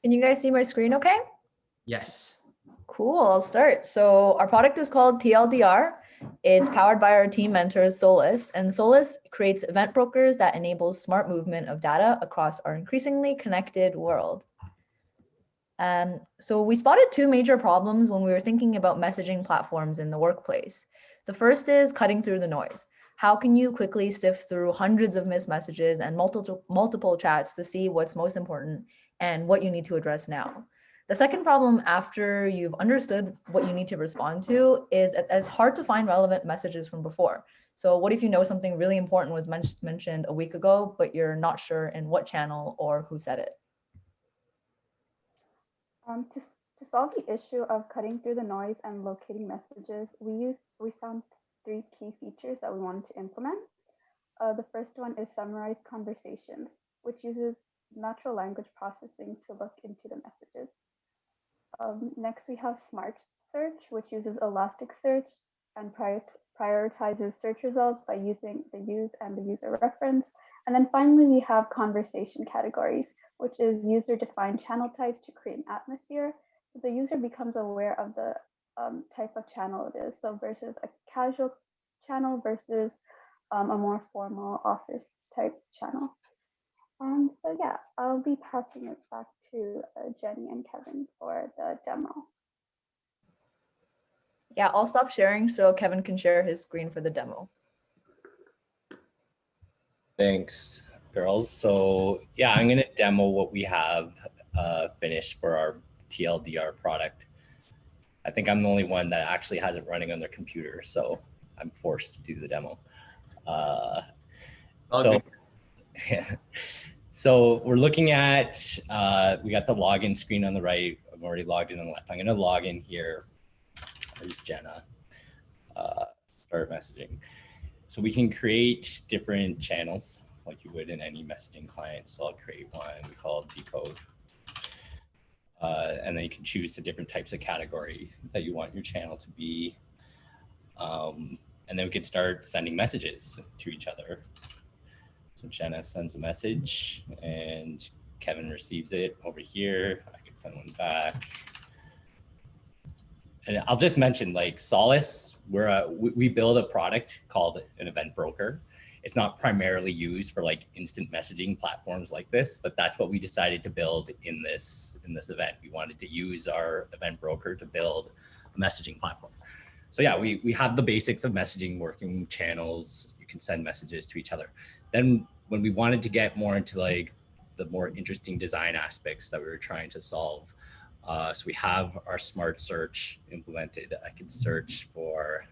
Can you guys see my screen okay? Yes. Cool, I'll start. So our product is called TLDR. It's powered by our team mentors, Solace, and Solace creates event brokers that enable smart movement of data across our increasingly connected world. So we spotted two major problems when we were thinking about messaging platforms in the workplace. The first is cutting through the noise. How can you quickly sift through hundreds of missed messages and multiple chats to see what's most important and what you need to address now? The second problem, after you've understood what you need to respond to, is it's hard to find relevant messages from before. So what if you know something really important was mentioned a week ago, but you're not sure in what channel or who said it? To solve the issue of cutting through the noise and locating messages, we found three key features that we wanted to implement. The first one is summarized conversations, which uses natural language processing to look into the messages. Next, we have smart search, which uses Elasticsearch and prioritizes search results by using the use and the user reference. And then finally, we have conversation categories, which is user-defined channel types to create an atmosphere. So the user becomes aware of the type of channel it is. So versus a casual channel versus a more formal office type channel. So yeah, I'll be passing it back to Jenny and Kevin for the demo. Yeah, I'll stop sharing so Kevin can share his screen for the demo. Thanks, girls. So yeah, I'm going to demo what we have finished for our TLDR product. I think I'm the only one that actually has it running on their computer, so I'm forced to do the demo. So we're looking at, we got the login screen on the right. I'm already logged in on the left. I'm going to log in here as Jenna, start messaging. So we can create different channels like you would in any messaging client. So I'll create one we call deCODE. And then you can choose the different types of category that you want your channel to be. And then we can start sending messages to each other. So Jenna sends a message and Kevin receives it over here. I can send one back. And I'll just mention, like, Solace, we build a product called an event broker. It's not primarily used for like instant messaging platforms like this, but that's what we decided to build in this event. We wanted to use our event broker to build a messaging platform. So yeah, we have the basics of messaging, working channels. You can send messages to each other. Then when we wanted to get more into like the more interesting design aspects that we were trying to solve, so we have our smart search implemented. I can search for,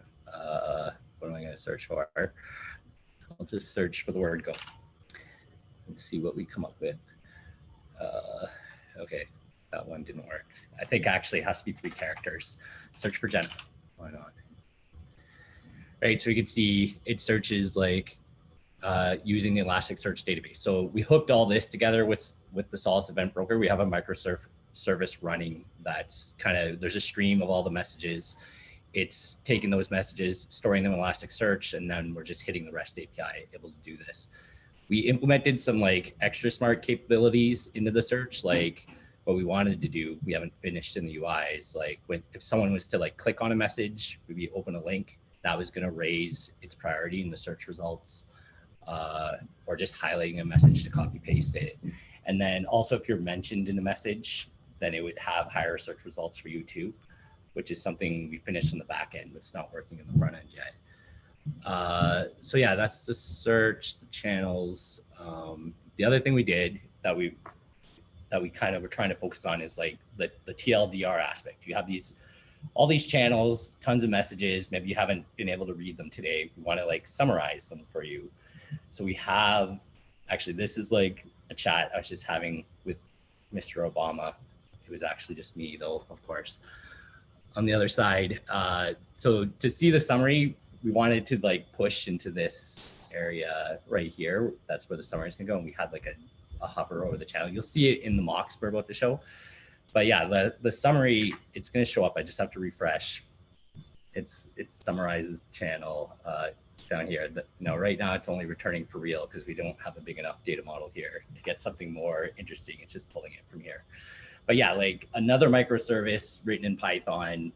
what am I going to search for? I'll just search for the word go and see what we come up with. Okay, that one didn't work. I think actually it has to be 3 characters. Search for Jenna. Why not? Right, so we can see it searches like using the Elasticsearch database. So we hooked all this together with the Solace event broker. We have a microservice running that's kind of, there's a stream of all the messages. It's taking those messages, storing them in Elasticsearch, and then we're just hitting the REST API able to do this. We implemented some like extra smart capabilities into the search, like what we wanted to do, we haven't finished in the UI, is like if someone was to like click on a message, maybe open a link, that was going to raise its priority in the search results, or just highlighting a message to copy paste it. And then also if you're mentioned in a message, then it would have higher search results for you too, which is something we finished on the back end, but it's not working in the front end yet. So yeah, that's the search, the channels. The other thing we did that we kind of were trying to focus on is like the TLDR aspect. You have all these channels, tons of messages. Maybe you haven't been able to read them today. We want to like summarize them for you. So we have, actually, this is like a chat I was just having with Mr. Obama. It was actually just me though, of course. On the other side, so to see the summary, we wanted to like push into this area right here. That's where the summary is gonna go. And we had like a hover over the channel. You'll see it in the mocks we're about to show. But yeah, the summary, it's gonna show up. I just have to refresh. It summarizes the channel down here. Right now it's only returning for real because we don't have a big enough data model here to get something more interesting. It's just pulling it from here. But yeah, like another microservice written in Python,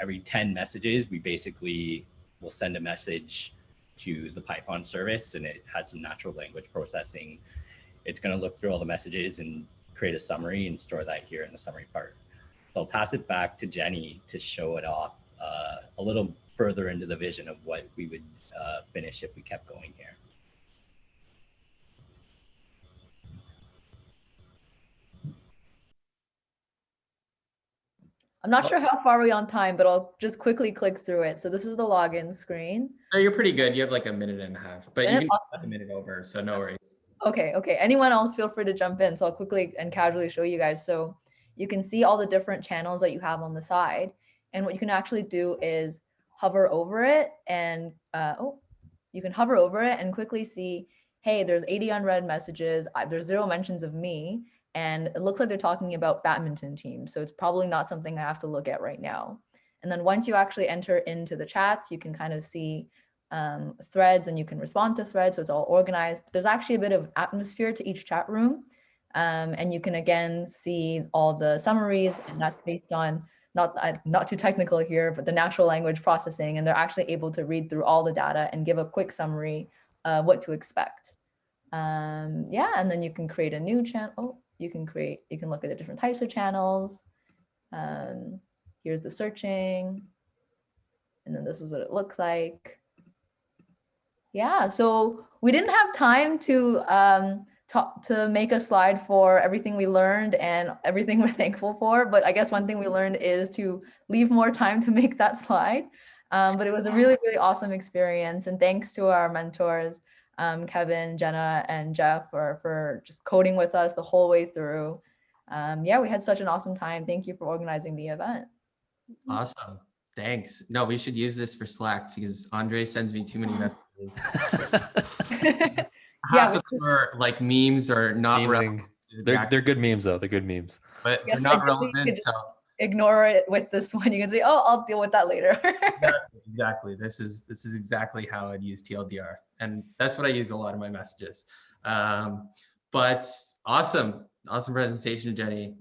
every 10 messages, we basically will send a message to the Python service, and it had some natural language processing. It's going to look through all the messages and create a summary and store that here in the summary part. So I'll pass it back to Jenny to show it off a little further into the vision of what we would finish if we kept going here. I'm not sure how far we're on time, but I'll just quickly click through it. So this is the login screen. No, you're pretty good. You have like a minute and a half, but you can Awesome. a minute over, so no worries. Okay. Anyone else feel free to jump in. So I'll quickly and casually show you guys. So you can see all the different channels that you have on the side. And what you can actually do is hover over it and, you can hover over it and quickly see, hey, there's 80 unread messages. There's 0 mentions of me. And it looks like they're talking about badminton teams. So it's probably not something I have to look at right now. And then once you actually enter into the chats, you can kind of see threads and you can respond to threads. So it's all organized. But there's actually a bit of atmosphere to each chat room. And you can again see all the summaries, and that's based on, not too technical here, but the natural language processing. And they're actually able to read through all the data and give a quick summary of what to expect. Yeah, and then you can create a new channel. You can look at the different types of channels. Here's the searching. And then this is what it looks like. Yeah, so we didn't have time to make a slide for everything we learned and everything we're thankful for. But I guess one thing we learned is to leave more time to make that slide. But it was a really, really awesome experience. And thanks to our mentors, Kevin, Jenna, and Jeff for just coding with us the whole way through. Yeah, we had such an awesome time. Thank you for organizing the event. Awesome. Thanks. No, we should use this for Slack because Andre sends me too many messages. Half of them are like memes or not relevant. They're good memes though. They're good memes. But they're not relevant. So ignore it with this one. You can say, "Oh, I'll deal with that later." Exactly. This is exactly how I'd use TLDR, and that's what I use a lot of my messages. But awesome presentation, Jenny.